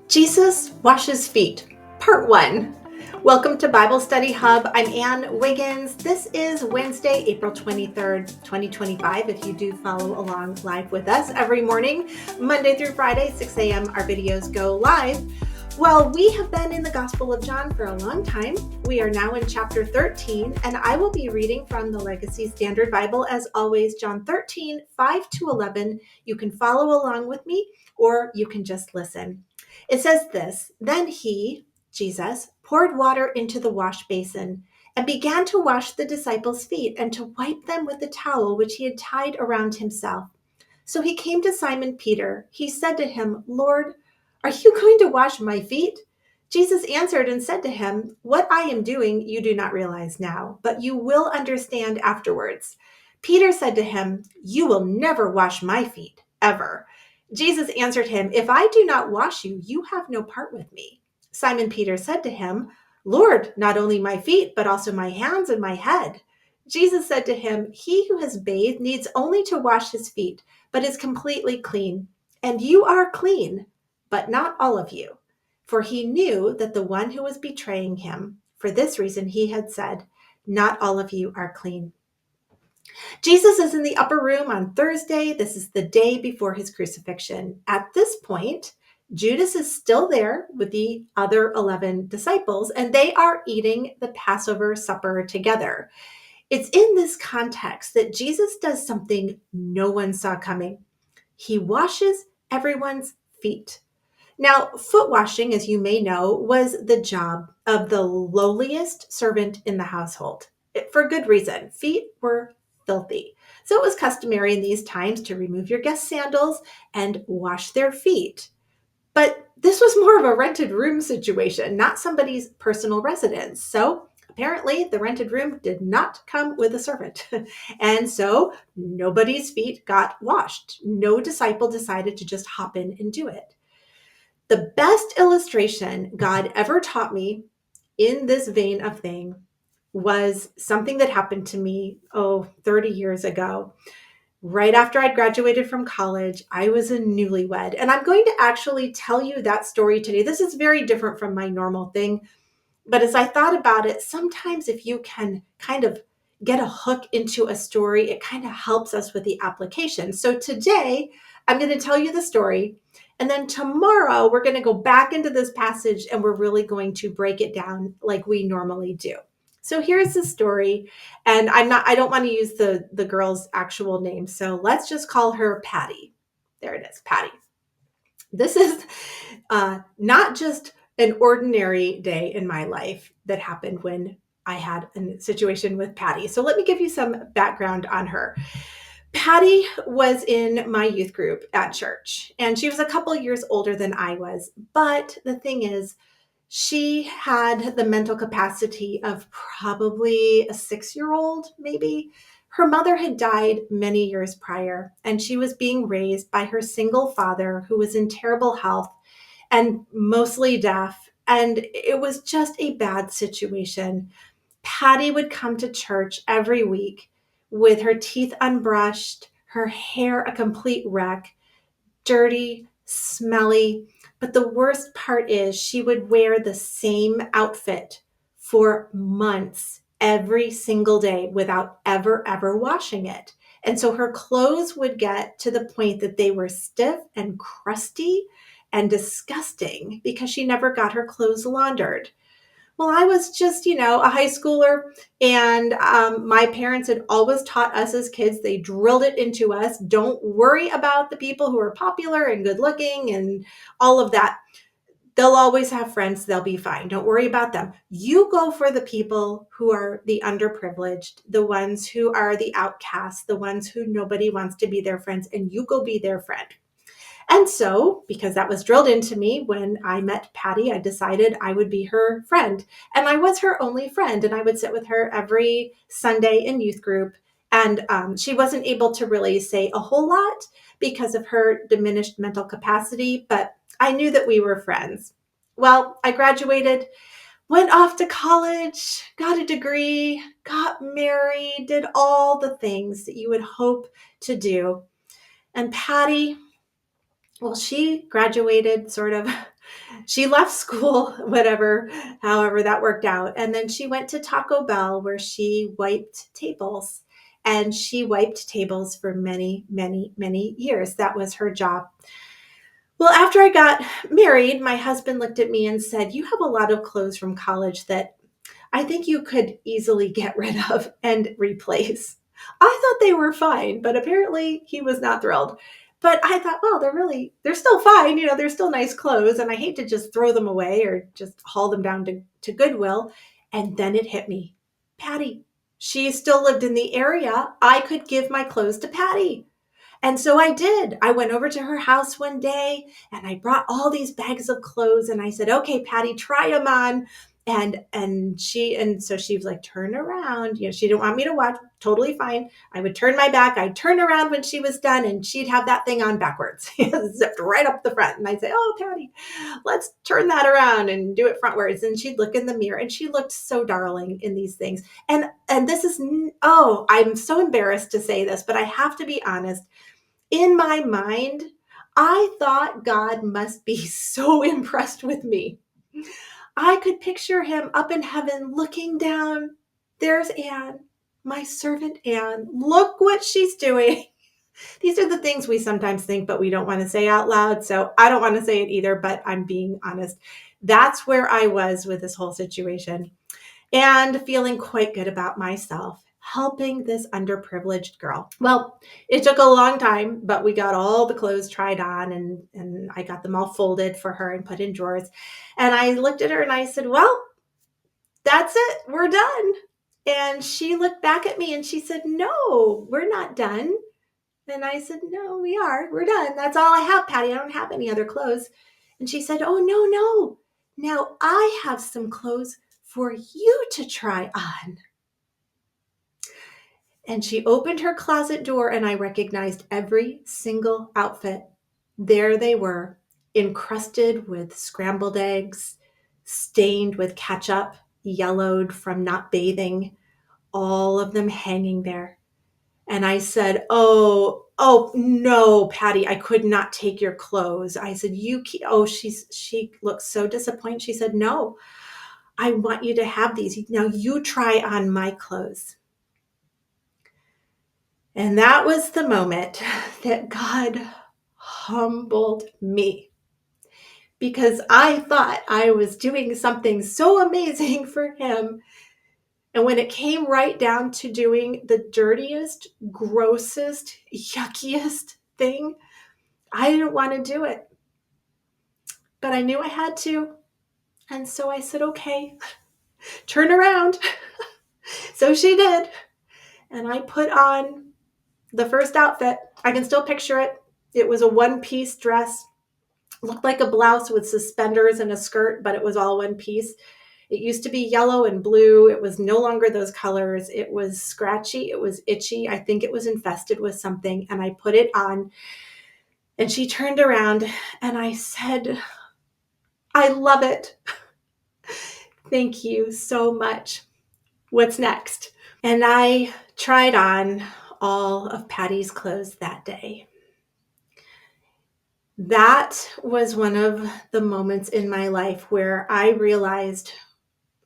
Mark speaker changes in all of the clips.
Speaker 1: Jesus Washes Feet, Part 1. Welcome to Bible Study Hub. I'm Ann Wiggins. This is Wednesday, April 23rd, 2025. If you do follow along live with us every morning, Monday through Friday, 6 a.m., our videos go live. Well, we have been in the Gospel of John for a long time. We are now in chapter 13, and I will be reading from the Legacy Standard Bible, as always, John 13, 5 to 11. You can follow along with me, or you can just listen. It says this: Then he, Jesus, poured water into the wash basin and began to wash the disciples' feet and to wipe them with the towel which he had tied around himself. So he came to Simon Peter. He said to him, Lord, are you going to wash my feet? Jesus answered and said to him, What I am doing you do not realize now, but you will understand afterwards. Peter said to him, You will never wash my feet, ever. Jesus answered him, If I do not wash you, you have no part with me. Simon Peter said to him, Lord, not only my feet, but also my hands and my head. Jesus said to him, He who has bathed needs only to wash his feet, but is completely clean. And you are clean, but not all of you. For he knew that the one who was betraying him, for this reason he had said, Not all of you are clean. Jesus is in the upper room on Thursday. This is the day before his crucifixion. At this point, Judas is still there with the other 11 disciples, and they are eating the Passover supper together. It's in this context that Jesus does something no one saw coming. He washes everyone's feet. Now, foot washing, as you may know, was the job of the lowliest servant in the household. For good reason. Feet were filthy. So it was customary in these times to remove your guest sandals and wash their feet. But this was more of a rented room situation, not somebody's personal residence. So apparently the rented room did not come with a servant. And so nobody's feet got washed. No disciple decided to just hop in and do it. The best illustration God ever taught me in this vein of thing was something that happened to me, 30 years ago. Right after I'd graduated from college, I was a newlywed. And I'm going to actually tell you that story today. This is very different from my normal thing. But as I thought about it, sometimes if you can kind of get a hook into a story, it kind of helps us with the application. So today, I'm going to tell you the story. And then tomorrow, we're going to go back into this passage and we're really going to break it down like we normally do. So here's the story. And I don't want to use the girl's actual name. So let's just call her Patty. There it is, Patty. This is not just an ordinary day in my life that happened when I had a situation with Patty. So let me give you some background on her. Patty was in my youth group at church, and she was a couple years older than I was. But the thing is, she had the mental capacity of probably a 6-year-old, maybe. Her mother had died many years prior, and she was being raised by her single father who was in terrible health and mostly deaf. And it was just a bad situation. Patty would come to church every week with her teeth unbrushed, her hair a complete wreck, dirty, smelly. But the worst part is she would wear the same outfit for months, every single day, without ever washing it. And so her clothes would get to the point that they were stiff and crusty and disgusting because she never got her clothes laundered. Well, I was just, a high schooler, and my parents had always taught us as kids, they drilled it into us, don't worry about the people who are popular and good looking and all of that. They'll always have friends, they'll be fine. Don't worry about them. You go for the people who are the underprivileged, the ones who are the outcasts, the ones who nobody wants to be their friends, and you go be their friend. And so, because that was drilled into me when I met Patty, I decided I would be her friend. And I was her only friend, and I would sit with her every Sunday in youth group. And she wasn't able to really say a whole lot because of her diminished mental capacity, but I knew that we were friends. Well, I graduated, went off to college, got a degree, got married, did all the things that you would hope to do. And Patty, well, she graduated sort of She left school, whatever, however that worked out. And then she went to Taco Bell where she wiped tables. And she wiped tables for many, many, many years. That was her job. Well, after I got married, my husband looked at me and said, "You have a lot of clothes from college that I think you could easily get rid of and replace." I thought they were fine, but apparently he was not thrilled. But I thought, well, they're still fine. They're still nice clothes. And I hate to just throw them away or just haul them down to Goodwill. And then it hit me. Patty, she still lived in the area. I could give my clothes to Patty. And so I did. I went over to her house one day and I brought all these bags of clothes and I said, "Okay, Patty, try them on." And so she was like, "Turn around." She didn't want me to watch. Totally fine. I would turn my back. I'd turn around when she was done and she'd have that thing on backwards, zipped right up the front. And I'd say, "Oh, Patty, let's turn that around and do it frontwards." And she'd look in the mirror and she looked so darling in these things. And this is, I'm so embarrassed to say this, but I have to be honest. In my mind, I thought God must be so impressed with me. I could picture him up in heaven looking down. There's Anne, my servant Anne. Look what she's doing. These are the things we sometimes think, but we don't want to say out loud. So I don't want to say it either, but I'm being honest. That's where I was with this whole situation and feeling quite good about myself, helping this underprivileged girl. Well, it took a long time, but we got all the clothes tried on and I got them all folded for her and put in drawers. And I looked at her and I said, "Well, that's it. We're done." And she looked back at me and she said, "No, we're not done." And I said, "No, we are. We're done. That's all I have, Patty. I don't have any other clothes." And she said, "Oh, no, no. Now I have some clothes for you to try on." And she opened her closet door and I recognized every single outfit. There they were, encrusted with scrambled eggs, stained with ketchup, yellowed from not bathing, all of them hanging there. And I said, "Oh, no, Patty, I could not take your clothes." I said, she looked so disappointed. She said, "No, I want you to have these. Now you try on my clothes." And that was the moment that God humbled me because I thought I was doing something so amazing for him. And when it came right down to doing the dirtiest, grossest, yuckiest thing, I didn't want to do it. But I knew I had to. And so I said, "Okay, turn around." So she did. And I put on the first outfit. I can still picture it. It was a one-piece dress. Looked like a blouse with suspenders and a skirt, but it was all one piece. It used to be yellow and blue. It was no longer those colors. It was scratchy. It was itchy. I think it was infested with something. And I put it on and she turned around and I said, "I love it. Thank you so much. What's next?" And I tried on all of Patty's clothes that day. That was one of the moments in my life where I realized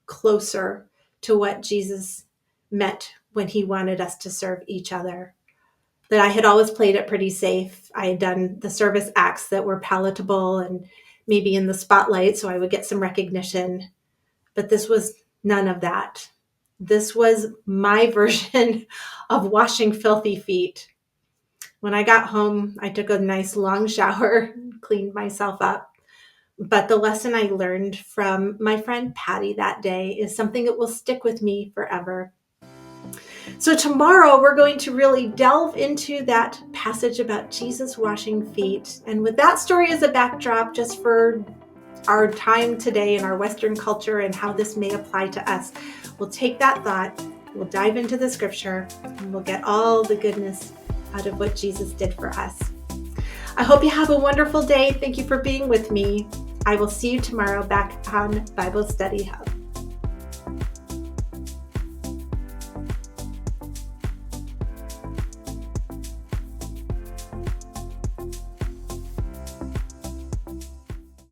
Speaker 1: closer to what Jesus meant when he wanted us to serve each other. That I had always played it pretty safe. I had done the service acts that were palatable and maybe in the spotlight so I would get some recognition. But this was none of that. This was my version of washing filthy feet. When I got home, I took a nice long shower, cleaned myself up. But the lesson I learned from my friend Patty that day is something that will stick with me forever. So tomorrow we're going to really delve into that passage about Jesus washing feet. And with that story as a backdrop, just for our time today in our Western culture and how this may apply to us, we'll take that thought, we'll dive into the scripture, and we'll get all the goodness out of what Jesus did for us. I hope you have a wonderful day. Thank you for being with me. I will see you tomorrow back on Bible Study Hub.